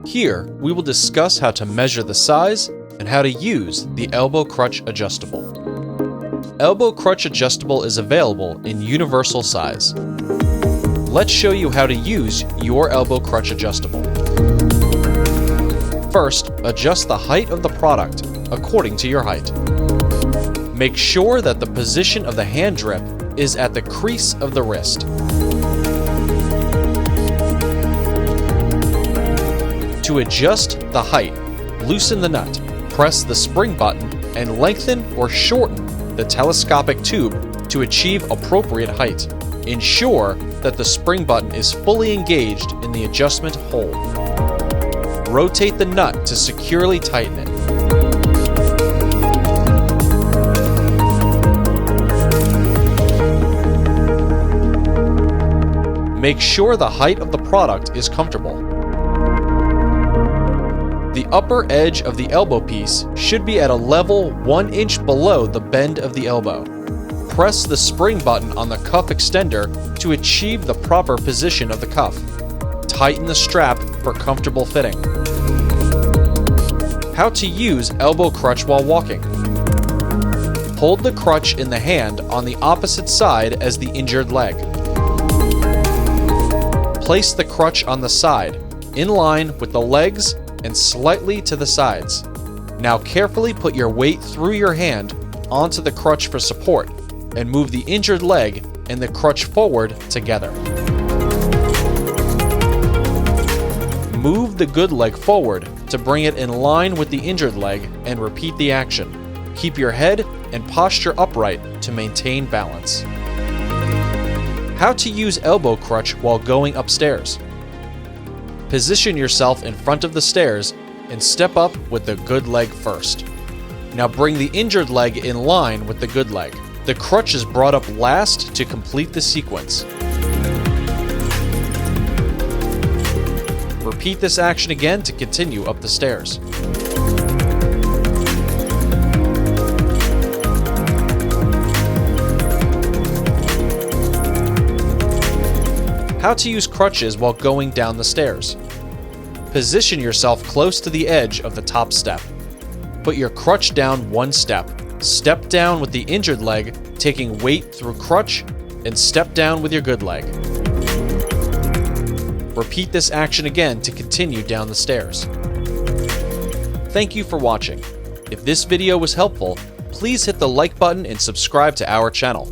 Here, we will discuss how to measure the size and how to use the Elbow Crutch Adjustable. Elbow Crutch Adjustable is available in universal size. Let's show you how to use your Elbow Crutch Adjustable. First, adjust the height of the product according to your height. Make sure that the position of the hand grip is at the crease of the wrist. To adjust the height, loosen the nut, press the spring button, and lengthen or shorten the telescopic tube to achieve appropriate height. Ensure that the spring button is fully engaged in the adjustment hole. Rotate the nut to securely tighten it. Make sure the height of the product is comfortable. The upper edge of the elbow piece should be at a level 1 inch below the bend of the elbow. Press the spring button on the cuff extender to achieve the proper position of the cuff. Tighten the strap for comfortable fitting. How to use elbow crutch while walking. Hold the crutch in the hand on the opposite side as the injured leg. Place the crutch on the side, in line with the legs and slightly to the sides. Now carefully put your weight through your hand onto the crutch for support and move the injured leg and the crutch forward together. Move the good leg forward to bring it in line with the injured leg and repeat the action. Keep your head and posture upright to maintain balance. How to use elbow crutch while going upstairs. Position yourself in front of the stairs and step up with the good leg first. Now bring the injured leg in line with the good leg. The crutch is brought up last to complete the sequence. Repeat this action again to continue up the stairs. How to use crutches while going down the stairs. Position yourself close to the edge of the top step. Put your crutch down one step. Step down with the injured leg, taking weight through crutch, and step down with your good leg. Repeat this action again to continue down the stairs. Thank you for watching. If this video was helpful, please hit the like button and subscribe to our channel.